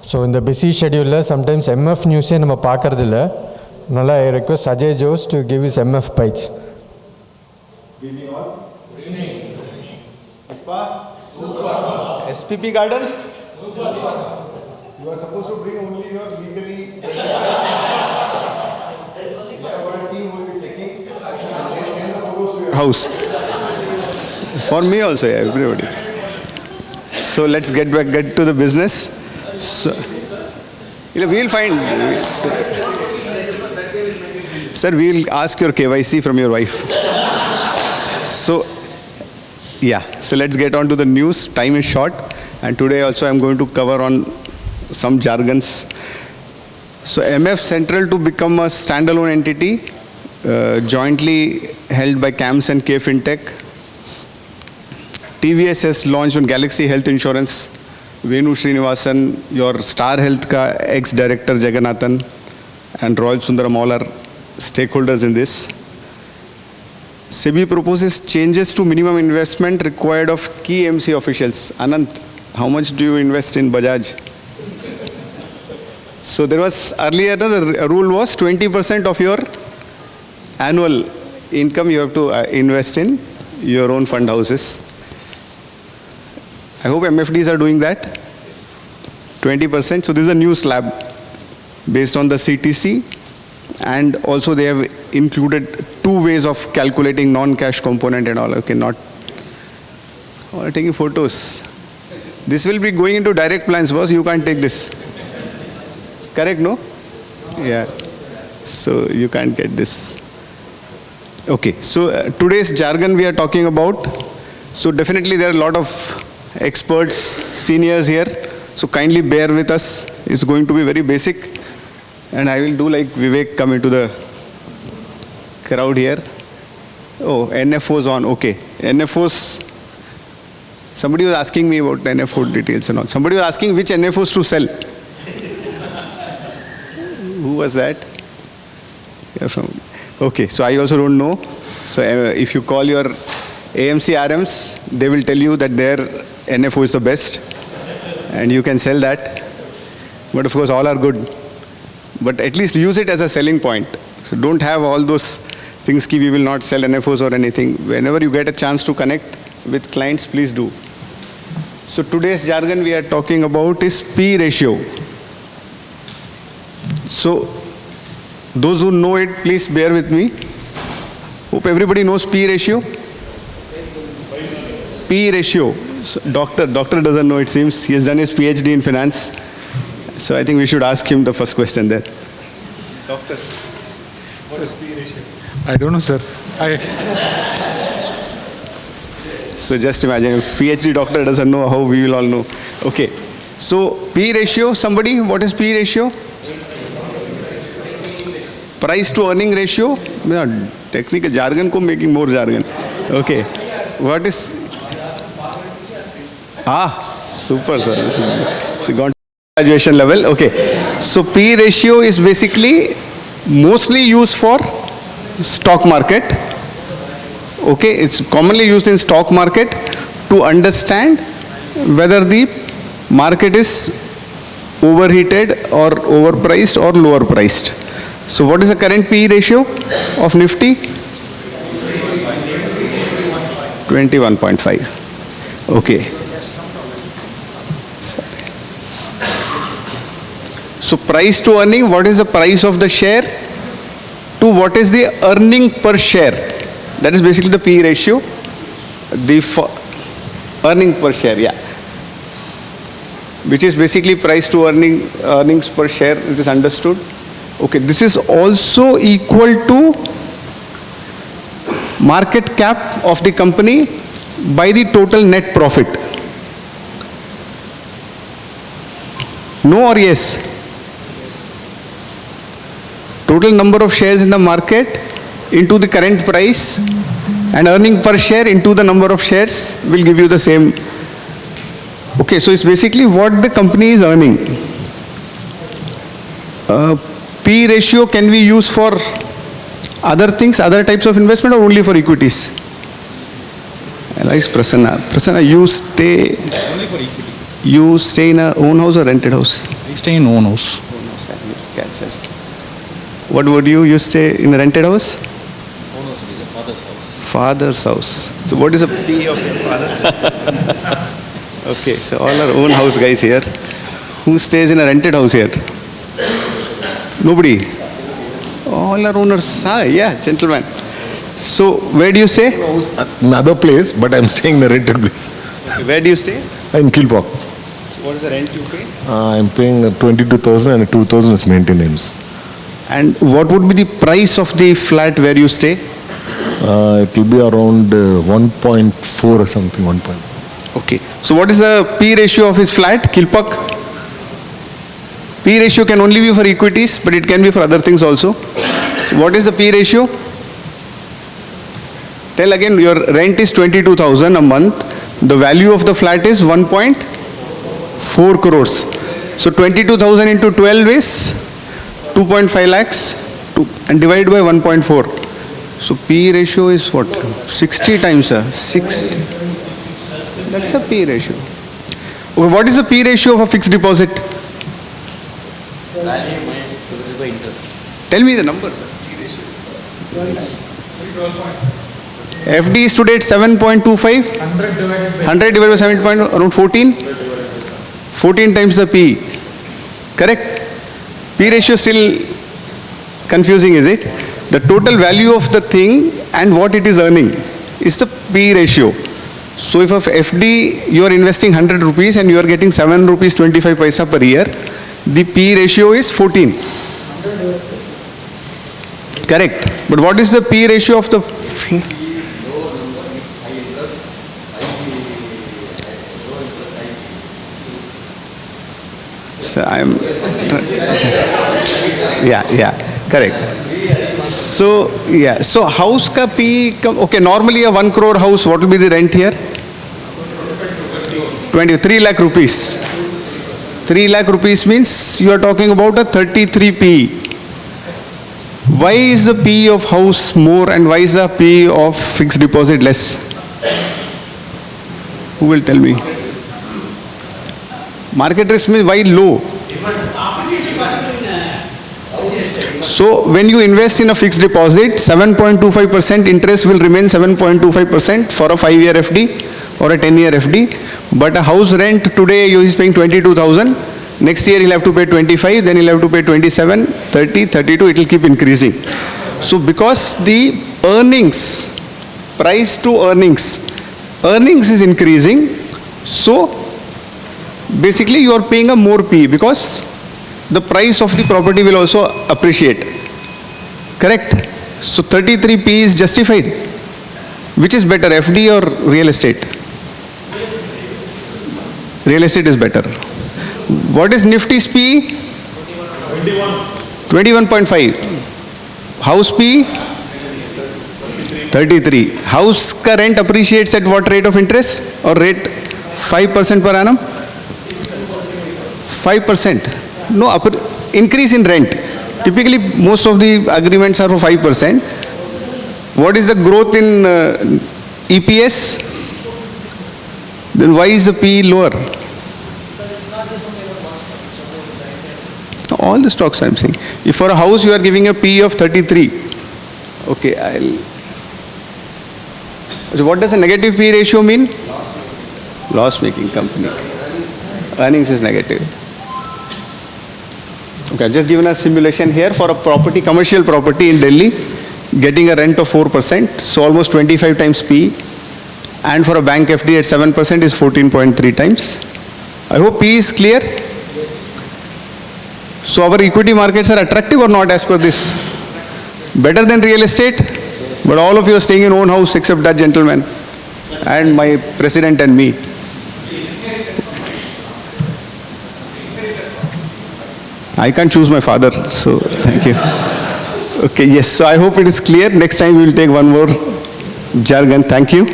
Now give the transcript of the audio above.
So in the busy schedule, sometimes MF news we பார்க்கறதில்ல. I request Ajay Jose to give his MF Bytes. Good evening all. Good evening. Super. SPP Gardens? Super. You are supposed to bring only your legally. Our team will be checking. They send the photos to your house. For me also, yeah, everybody. So let's get to the business. So, we'll find. Sir, we'll ask your KYC from your wife. So, yeah. So let's get on to the news. Time is short, and today also I'm going to cover on some jargons. So MF Central to become a standalone entity, jointly held by CAMS and K Fintech. TVS has launched on Galaxy Health Insurance. Venu Srinivasan, your Star Health ka ex-director Jagannathan, and Royal Sundaram all are stakeholders in this. SEBI proposes changes to minimum investment required of key MC officials. Anant, how much do you invest in Bajaj? So there was earlier, the rule was 20% of your annual income you have to invest in your own fund houses. I hope MFDs are doing that. 20%. So this is a new slab based on the CTC. And also they have included 2 ways of calculating non-cash component and all. Okay, not taking photos. This will be going into direct plans, boss. You can't take this. Correct, no? Yeah. So you can't get this. Okay, so today's jargon we are talking about. So definitely there are a lot of experts, seniors here. So kindly bear with us. It's going to be very basic. And I will do like Vivek come into the crowd here. Oh, NFOs on. Okay. NFOs. Somebody was asking me about NFO details and all. Somebody was asking which NFOs to sell. Who was that? Yeah, from. Okay. So I also don't know. So if you call your AMC RMs, they will tell you that their NFO is the best. And you can sell that. But of course, all are good. But at least use it as a selling point. So don't have all those things ki we will not sell NFOs or anything. Whenever you get a chance to connect with clients, please do. So today's jargon we are talking about is P ratio. So those who know it, please bear with me. Hope everybody knows P ratio. P ratio. So doctor doesn't know, it seems. He has done his PhD in finance. So I think we should ask him the first question there. Doctor, what is P ratio? I don't know, sir. So just imagine, if PhD doctor doesn't know, how we will all know. Okay. So P ratio, somebody, what is P ratio? Price to earning ratio? Technical jargon ko making more jargon. Okay. What is? Super, sir. This is gone. Graduation level. Okay. So P ratio is basically mostly used for stock market. Okay. It's commonly used in stock market to understand whether the market is overheated or overpriced or lower priced. So what is the current P ratio of Nifty? 21.5. Okay. So price to earning, what is the price of the share to what is the earning per share? That is basically the P ratio. The earning per share, yeah. Which is basically price to earnings per share, it is understood. Okay, this is also equal to market cap of the company by the total net profit. No or yes? Total number of shares in the market into the current price and earning per share into the number of shares will give you the same. Okay, so it's basically what the company is earning. P ratio can be used for other things, other types of investment or only for equities? Nice, Prasanna. Prasanna, you stay in a own house or rented house? We stay in own house. What would you? You stay in a rented house? Own house is a father's house. Father's house. So what is the P of your father? Okay, so all our own house guys here. Who stays in a rented house here? Nobody. All our owners. Ah, yeah, gentlemen. So where do you stay? Another place, but I'm staying in a rented place. Okay, where do you stay? In Kilpauk. So what is the rent you pay? I'm paying 22,000 and 2,000 is maintenance. And what would be the price of the flat where you stay? It will be around 1.4 or something, 1. Okay. So what is the P ratio of his flat, Kilpak? P ratio can only be for equities, but it can be for other things also. So what is the P ratio? Tell again, your rent is 22,000 a month. The value of the flat is 1.4 crores. So 22,000 into 12 is 2.5 lakhs and divided by 1.4. So P ratio is what? 60 times, sir. 60. That's a P ratio. Okay, what is the P ratio of a fixed deposit? Tell me the number, sir. FD is today at 7.25. 100 divided by 7. Around 14. 14 times the P. Correct? P ratio still confusing, is it? The total value of the thing and what it is earning is the P ratio. So if of FD you are investing 100 rupees and you are getting 7 rupees 25 paisa per year, the P ratio is 14. Correct. But what is the P ratio of the... So yeah, correct. So, yeah, so house ka P, okay, normally a 1 crore house, what will be the rent here? 3 lakh rupees. 3 lakh rupees means you are talking about a 33 P. Why is the P of house more and why is the P of fixed deposit less? Who will tell me? Market risk means why low? So when you invest in a fixed deposit, 7.25% interest will remain 7.25% for a 5-year FD or a 10-year FD. But a house rent today he is paying 22,000. Next year he'll have to pay 25, then he'll have to pay 27, 30, 32, it will keep increasing. So because the earnings, price to earnings is increasing, so basically you are paying a more P because the price of the property will also appreciate. Correct? So 33 P is justified. Which is better, FD or real estate? Real estate is better. What is Nifty's P? 21.5. House P? 33. House ka rent appreciates at what rate of interest or rate? 5% per annum? 5%. No, increase in rent. Typically, most of the agreements are for 5%. What is the growth in EPS? Then why is the P lower? All the stocks I am saying. If for a house you are giving a P of 33, okay, so what does a negative P ratio mean? Loss-making company. Earnings is negative. Okay, I've just given a simulation here for a property, commercial property in Delhi, getting a rent of 4%, so almost 25 times P. And for a bank FD at 7% is 14.3 times. I hope P is clear. So our equity markets are attractive or not as per this? Better than real estate? But all of you are staying in own house except that gentleman and my president and me. I can't choose my father, so thank you. Okay, yes, so I hope it is clear. Next time we will take one more jargon. Thank you.